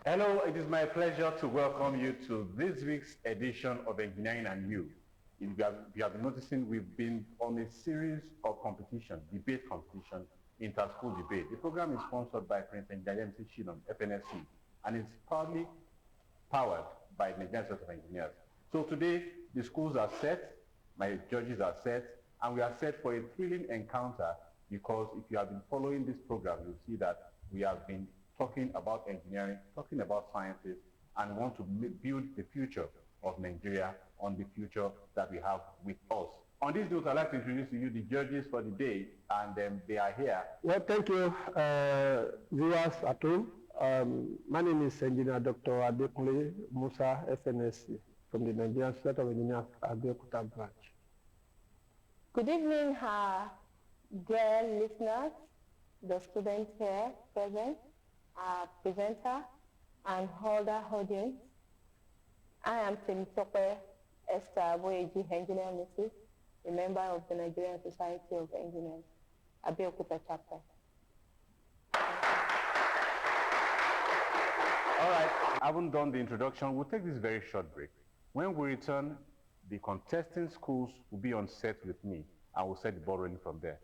Hello, it is my pleasure to welcome you to this week's edition of Engineering and You. If you have been noticing, we've been on a series of competition, debate competition, inter-school debate. The program is sponsored by Prince Engineer Shilom, FNSC, and it's proudly powered by the Nigerian Society of Engineers. So today, the schools are set, my judges are set, and we are set for a thrilling encounter because if you have been following this program, you'll see that we have been talking about engineering, talking about sciences, and want to build the future of Nigeria on the future that we have with us. On this note, I'd like to introduce to you the judges for the day, and they are here. Well, thank you, viewers at home. My name is Engineer Dr. Adekunle Musa, FNSC, from the Nigerian Society of Engineers, Abeokuta branch. Good evening, dear listeners, the students here present, our presenter, and holder audience. I am Temitope Esther Boyeji, Engineer Mrs., a member of the Nigerian Society of Engineers, Abeokuta chapter. All right, I haven't done the introduction. We'll take this very short break. When we return, the contesting schools will be on set with me, and we'll set the ball rolling from there.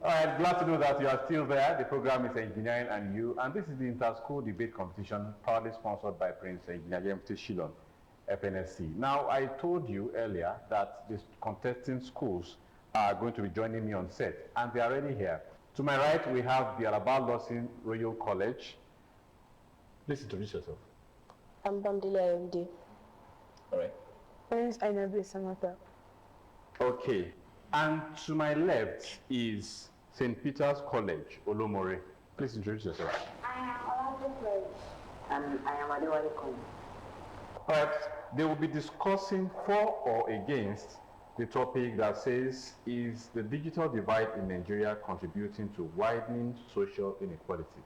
All right, glad to know that you are still there. The program is Engineering and You, and this is the inter-school debate competition proudly sponsored by Prince Engineer Shilom, FNSC. Now, I told you earlier that the contesting schools are going to be joining me on set, and they are already here. To my right, we have the ALABA LAWSON Royal College. Please introduce yourself. I'm Bamdila MD. All right. Prince Ainabi Samata. Okay, and to my left is St. Peter's College, Olomore. Please introduce yourself. I am ALABA and I am Adewale College. All right, they will be discussing for or against the topic that says, is the digital divide in Nigeria contributing to widening social inequality?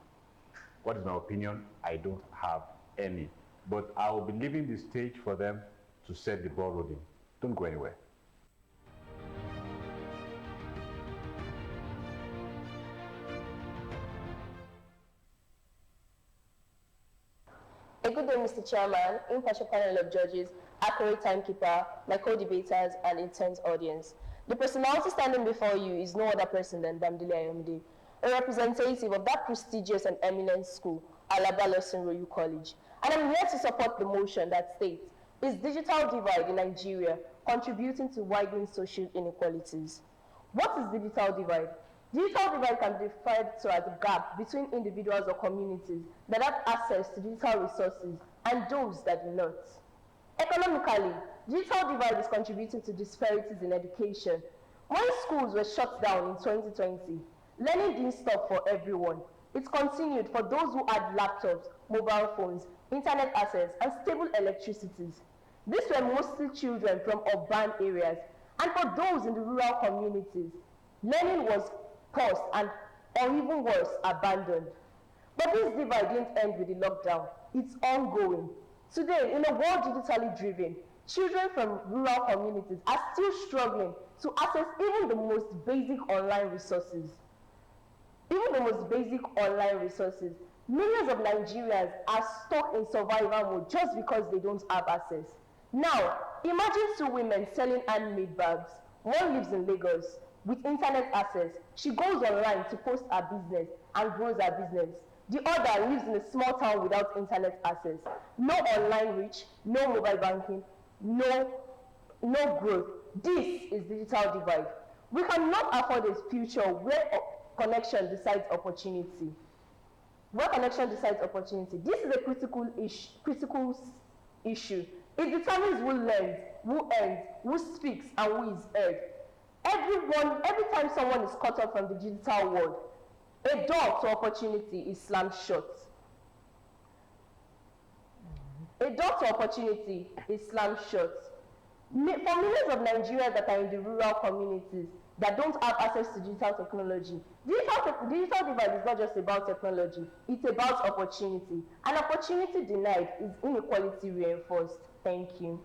What is my opinion? I don't have any, but I will be leaving the stage for them to set the ball rolling. Don't go anywhere. A good day, Mr. Chairman, impartial panel of judges, accurate timekeeper, my co-debaters, and intense audience. The personality standing before you is no other person than Bamdila MD, a representative of that prestigious and eminent school, ALABA LAWSON Royal College. And I'm here to support the motion that states, is digital divide in Nigeria contributing to widening social inequalities? What is digital divide? Digital divide can be referred to as a gap between individuals or communities that have access to digital resources and those that do not. Economically, digital divide is contributing to disparities in education. When schools were shut down in 2020, learning didn't stop for everyone. It continued for those who had laptops, mobile phones, internet access, and stable electricities. These were mostly children from urban areas, and for those in the rural communities, learning was paused and, or even worse, abandoned. But this divide didn't end with the lockdown. It's ongoing. Today, in a world digitally driven, children from rural communities are still struggling to access even the most basic online resources. Millions of Nigerians are stuck in survival mode just because they don't have access. Now, imagine two women selling handmade bags. One lives in Lagos. With internet access, she goes online to post her business and grows her business. The other lives in a small town without internet access. No online reach, no mobile banking, no growth. This is digital divide. We cannot afford a future where connection decides opportunity. This is a critical issue. It determines who learns, who earns, who speaks, and who is heard. Every time someone is cut off from the digital world, a door to opportunity is slammed shut. For millions of Nigerians that are in the rural communities, that don't have access to digital technology. Digital divide is not just about technology, it's about opportunity. And opportunity denied is inequality reinforced. Thank you.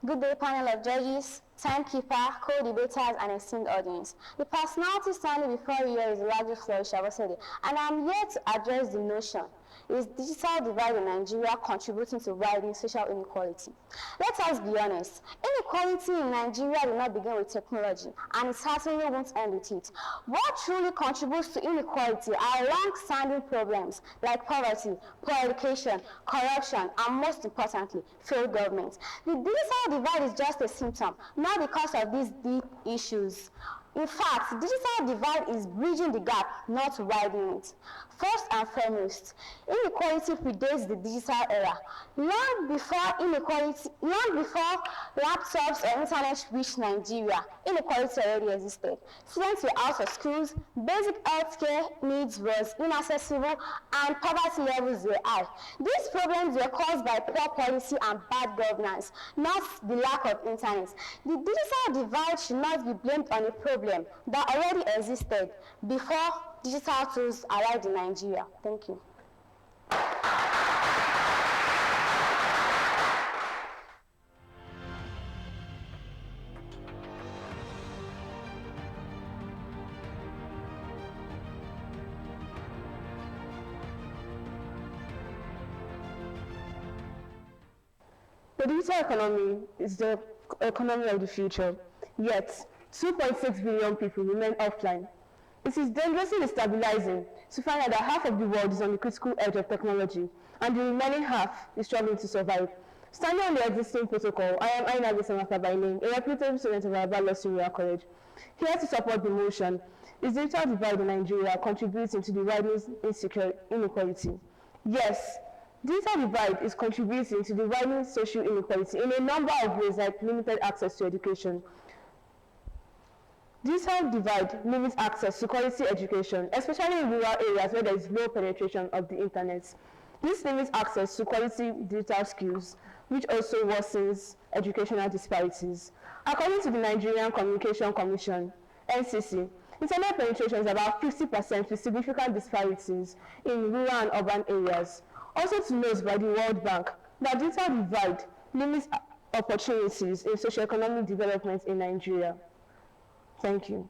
Good day, panel of judges, timekeeper, co-debaters, and esteemed audience. The personality standing before you here is Elijah Flourish Abosede, and I'm here to address the notion: is digital divide in Nigeria contributing to widening social inequality? Let us be honest. Inequality in Nigeria will not begin with technology, and it certainly won't end with it. What truly contributes to inequality are long-standing problems like poverty, poor education, corruption, and most importantly, failed government. The digital divide is just a symptom, not the cause of these deep issues. In fact, digital divide is bridging the gap, not widening it. First and foremost, inequality predates the digital era. Long before laptops or internet reached Nigeria, inequality already existed. Students were out of schools, basic healthcare needs was inaccessible, and poverty levels were high. These problems were caused by poor policy and bad governance, not the lack of internet. The digital divide should not be blamed on a problem that already existed before digital tools arrived in Nigeria. Thank you. The digital economy is the economy of the future, yet 2.6 billion people remain offline. It is dangerously destabilizing to find out that half of the world is on the critical edge of technology, and the remaining half is struggling to survive. Standing on the existing protocol, I am Aina Bisamaka by name, a reputable student of ALABA LAWSON College. Here to support the motion, is digital divide in Nigeria contributing to the widening inequality? Yes, digital divide is contributing to the widening social inequality in a number of ways, like limited access to education. Digital divide limits access to quality education, especially in rural areas where there is low penetration of the internet. This limits access to quality digital skills, which also worsens educational disparities. According to the Nigerian Communication Commission, NCC, internet penetration is about 50% with significant disparities in rural and urban areas. Also to note by the World Bank that digital divide limits opportunities in socioeconomic development in Nigeria. Thank you.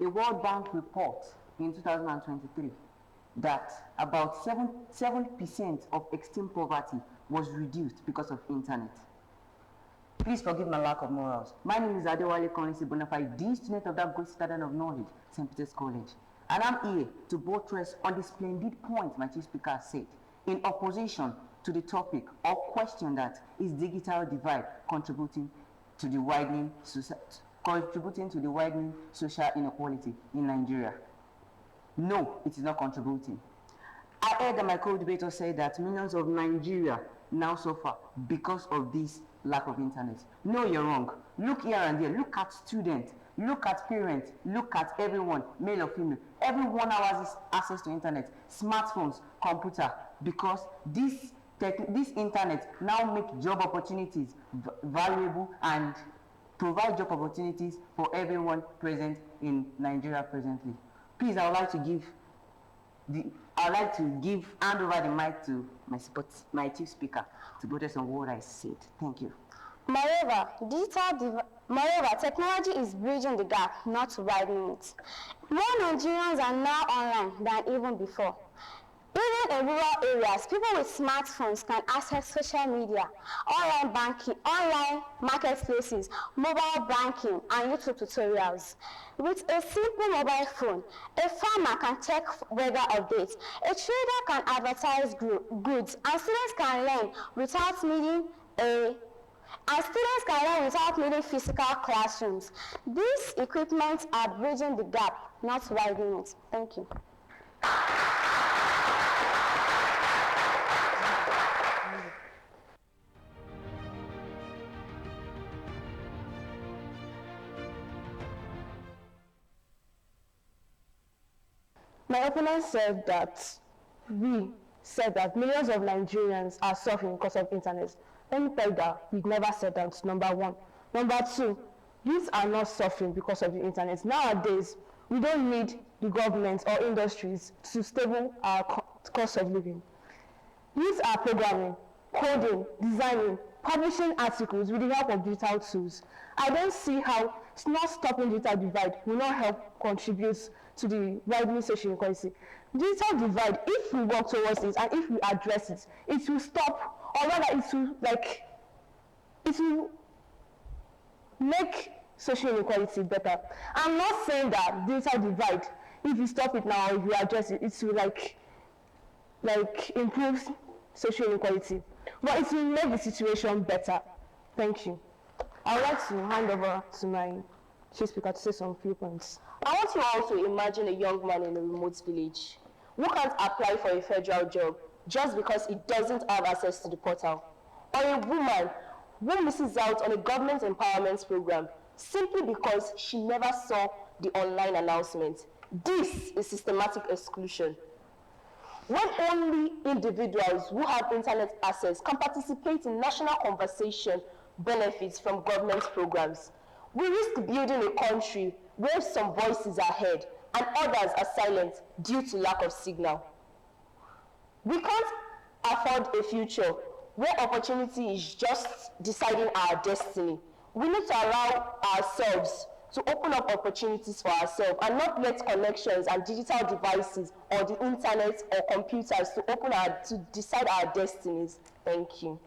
A World Bank report in 2023 that about 7% of extreme poverty was reduced because of internet. Please forgive my lack of morals. My name is Adewale Konisi Bonafide, the student of that great citadel of knowledge, St. Peter's College. And I'm here to buttress on the splendid point my chief speaker said in opposition to the topic or question that is digital divide contributing to the widening social inequality in Nigeria. No, it is not contributing. I heard that my co-debater say that millions of Nigeria now suffer because of this lack of internet. No, you're wrong. Look here and there. Look at students. Look at parents. Look at everyone, male or female. Everyone now has access to internet, smartphones, computer, because this internet now make job opportunities valuable and provide job opportunities for everyone present in Nigeria presently. Please, I would like to hand over the mic to my chief speaker to protest on what I said. Thank you. Moreover, technology is bridging the gap, not widening it. More Nigerians are now online than even before. Even in rural areas, people with smartphones can access social media, online banking, online marketplaces, mobile banking, and YouTube tutorials. With a simple mobile phone, a farmer can check weather updates, a trader can advertise goods, and students can learn without needing physical classrooms. These equipments are bridging the gap, not widening it. Thank you. My opponent said that millions of Nigerians are suffering because of internet. Let me tell you that we've never said that, number one. Number two, youths are not suffering because of the internet. Nowadays, we don't need the government or industries to stable our cost of living. Youths are programming, coding, designing, publishing articles with the help of digital tools. I don't see how not stopping digital divide will not help contribute to the widening social inequality. Digital divide, if we work towards it and if we address it, it will stop, or rather it will make social inequality better. I'm not saying that digital divide, if you stop it now, or if you address it, it will improve social inequality, but it will make the situation better. Thank you. I would like to hand over to my chief speaker to say some few points. I want you all to imagine a young man in a remote village who can't apply for a federal job just because he doesn't have access to the portal, or a woman who misses out on a government empowerment program simply because she never saw the online announcement. This is systematic exclusion. When only individuals who have internet access can participate in national conversation benefits from government programs, we risk building a country where some voices are heard and others are silent due to lack of signal. We can't afford a future where opportunity is just deciding our destiny. We need to allow ourselves to open up opportunities for ourselves and not let connections and digital devices or the internet or computers to decide our destinies. Thank you.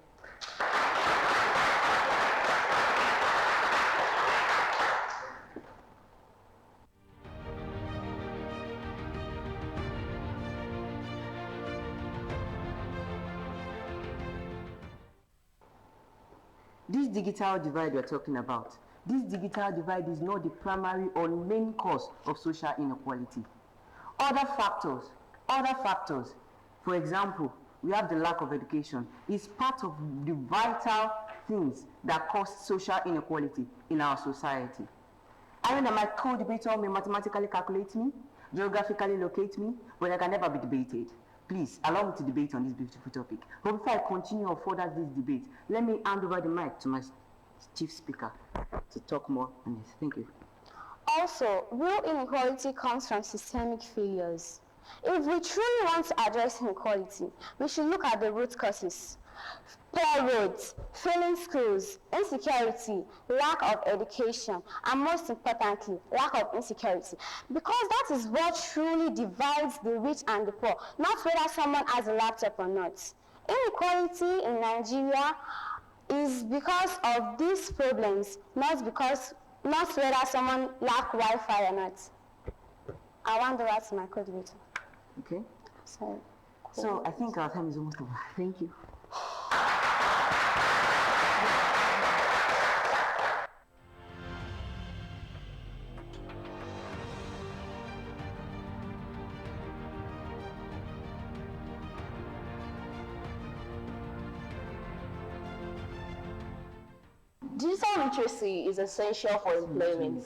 This digital divide we're talking about, this digital divide is not the primary or main cause of social inequality. Other factors, for example, we have the lack of education, is part of the vital things that cause social inequality in our society. I know that my co-debator may mathematically calculate me, geographically locate me, but I can never be debated. Please, allow me to debate on this beautiful topic. But before I continue or further this debate, let me hand over the mic to my chief speaker to talk more on this. Thank you. Also, real inequality comes from systemic failures. If we truly want to address inequality, we should look at the root causes. Poor roads, failing schools, insecurity, lack of education, and most importantly, lack of insecurity. Because that is what truly divides the rich and the poor, not whether someone has a laptop or not. Inequality in Nigeria is because of these problems, not whether someone lacks Wi-Fi or not. I want to ask my co-debater. Okay. Sorry. So I think our time is almost over. Thank you. Digital literacy is essential for employment.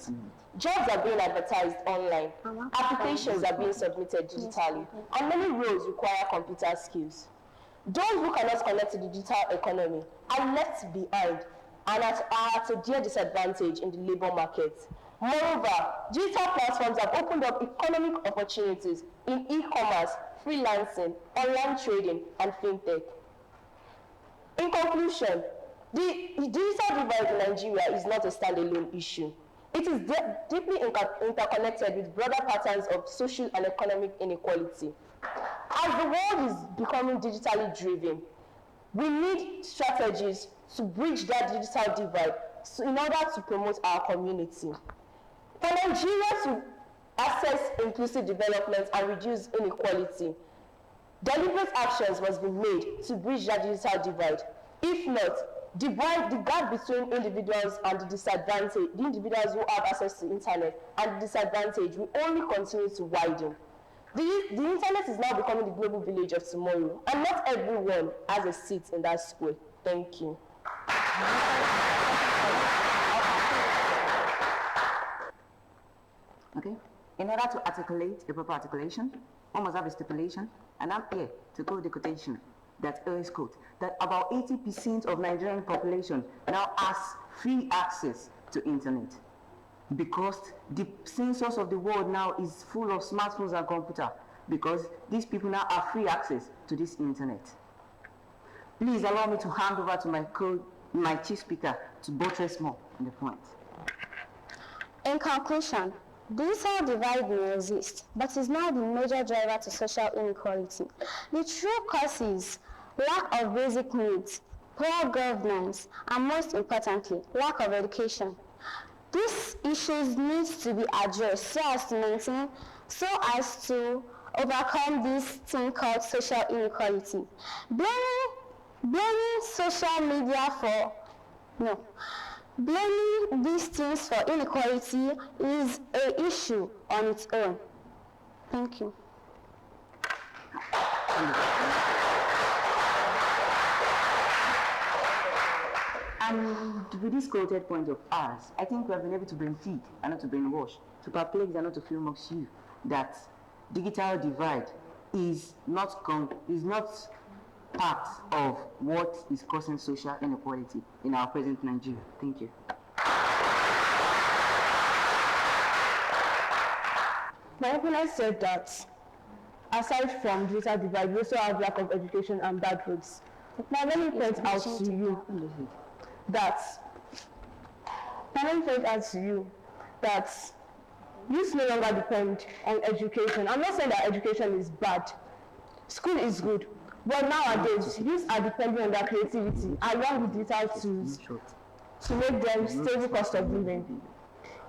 Jobs are being advertised online, applications are being submitted digitally, and many roles require computer skills. Those who cannot connect to the digital economy are left behind and are at a dear disadvantage in the labor market. Moreover, digital platforms have opened up economic opportunities in e-commerce, freelancing, online trading, and fintech. In conclusion, the digital divide in Nigeria is not a standalone issue. It is deeply interconnected with broader patterns of social and economic inequality. As the world is becoming digitally driven, we need strategies to bridge that digital divide in order to promote our community. For Nigeria to access inclusive development and reduce inequality, deliberate actions must be made to bridge that digital divide. If not, the gap between individuals and the individuals who have access to the internet and the disadvantage will only continue to widen. The internet is now becoming the global village of tomorrow, and not everyone has a seat in that square. Thank you. Okay. In order to articulate a proper articulation, one must have a stipulation, and I'm here to quote the quotation that is quote, that about 80% of Nigerian population now has free access to internet, because the census of the world now is full of smartphones and computer, because these people now have free access to this internet. Please allow me to hand over to my chief speaker to buttress more on the point. In conclusion, digital divide may exist, but is not the major driver to social inequality. The true cause is lack of basic needs, poor governance, and most importantly, lack of education. These issues need to be addressed so as to overcome this thing called social inequality. Blaming social media for, no, blaming these things for inequality is an issue on its own. Thank you. And with this quoted point of ours, I think we have been able to feed and not to brainwash, to perplex and not to fear amongst you that digital divide is not part of what is causing social inequality in our present Nigeria. Thank you. My opponent said that aside from digital divide, we also have lack of education and bad roads. Now let me point out to you that youth no longer depend on education. I'm not saying that education is bad. School is good. But nowadays, youth are depending on their creativity along with digital tools to make them stable cost of living.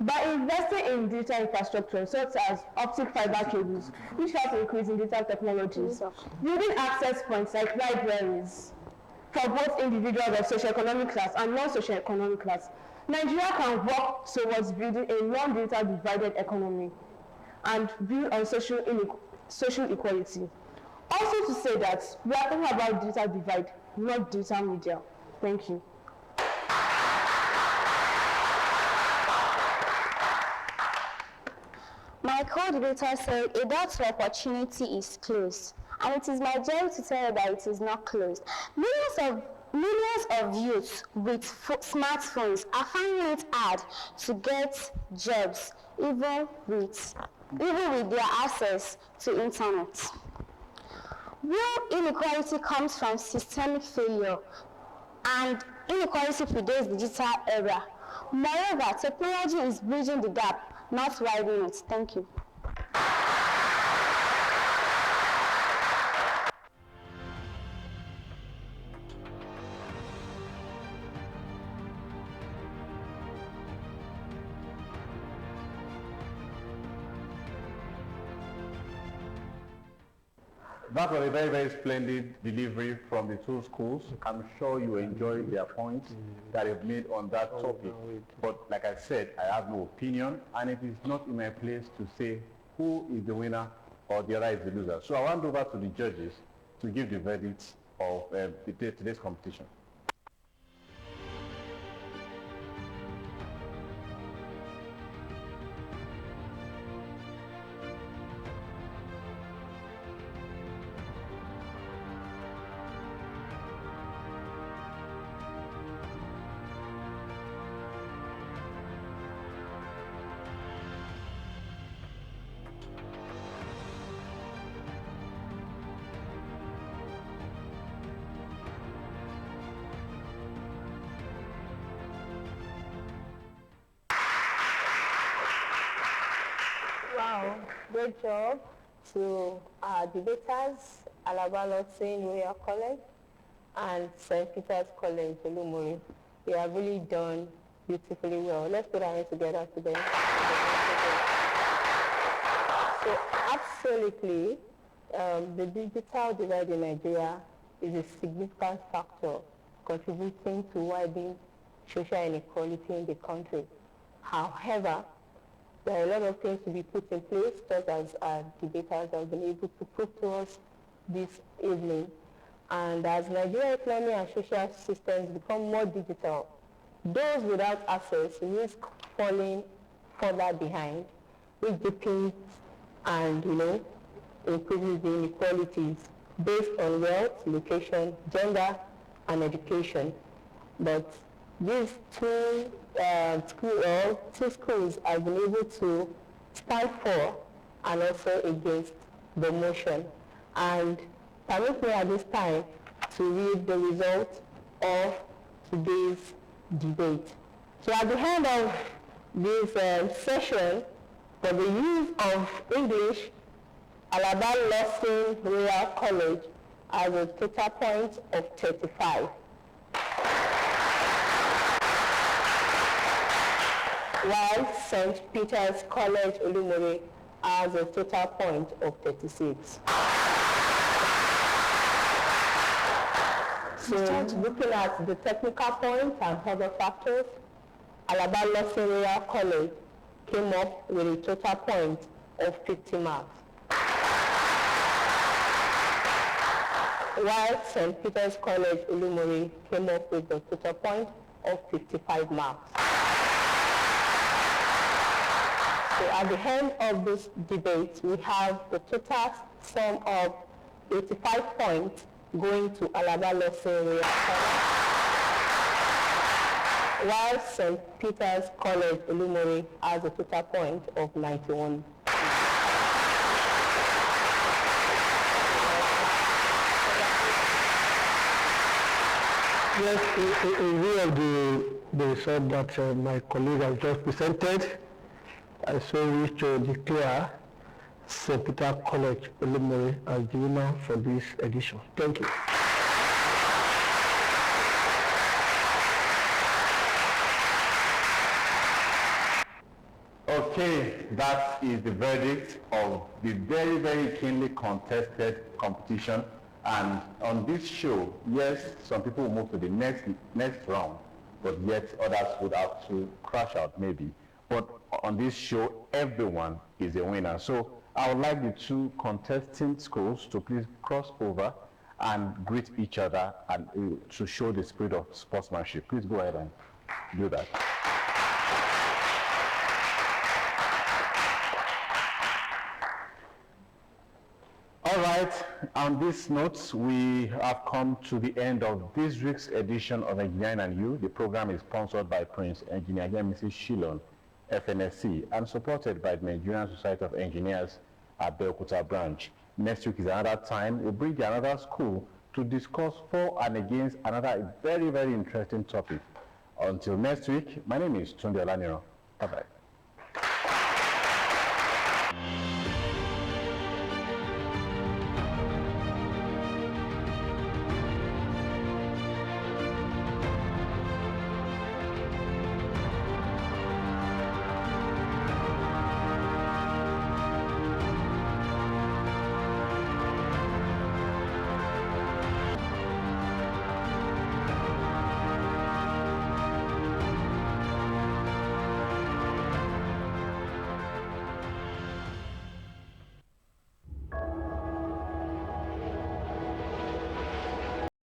By investing in digital infrastructure such as optic fiber cables, which help increase in digital technologies, building access points like libraries for both individuals of socioeconomic class and non-socioeconomic class, Nigeria can work towards building a non-digital divided economy and build on social equality. Also to say that we are talking about digital divide, not digital media. Thank you. My co-debater said a door to opportunity is closed, and it is my job to tell you that it is not closed. Millions of youths with smartphones are finding it hard to get jobs, even with their access to internet. Real inequality comes from systemic failure, and inequality predates the digital era. Moreover, technology is bridging the gap, not widening it. Thank you. That was a very, very splendid delivery from the two schools. I'm sure you enjoyed their points that they've made on that topic. But like I said, I have no opinion, and it is not in my place to say who is the winner or the other is the loser. So I hand over to the judges to give the verdict of today's competition. Wow, great job to our debaters, ALABA LAWSON Royal College and St. Peter's College, Olumori. They have really done beautifully well. Let's put our hands together to them. So absolutely, the digital divide in Nigeria is a significant factor contributing to widening social inequality in the country. However, there are a lot of things to be put in place, just as our debaters have been able to prove to us this evening. And as Nigerian economy and social systems become more digital, those without access risk falling further behind. which deepens and, increases the inequalities based on wealth, location, gender, and education. But these two schools have been able to stand for and also against the motion. And permit me at this time to read the result of today's debate. So at the end of this session, for the use of English, ALABA LAWSON Royal College has a total point of 35. While St. Peter's College Olumere has a total point of 36. So looking at the technical points and other factors, ALABA LAWSON Royal College came up with a total point of 50 marks. While St. Peter's College Olumere came up with a total point of 55 marks. So at the end of this debate, we have the total sum of 85 points going to ALABA LAWSON Royal College, while St. Peter's College Olumere has a total point of 91. Yes, in view of the result that my colleague has just presented, I so wish to declare St. Peter College Olumere as the winner for this edition. Thank you. Okay, that is the verdict of the very, very keenly contested competition. And on this show, yes, some people will move to the next round, but yet others would have to crash out maybe. But on this show, everyone is a winner. So I would like the two contesting schools to please cross over and greet each other and to show the spirit of sportsmanship. Please go ahead and do that. All right, on this note, we have come to the end of this week's edition of Engineering and You. The program is sponsored by Prince Engineer Mrs. Shilon, FNSC, and supported by the Nigerian Society of Engineers at Belkuta branch. Next week is another time we bring another school to discuss for and against another very, very interesting topic. Until next week, my name is Tunde Olaniro. Bye-bye.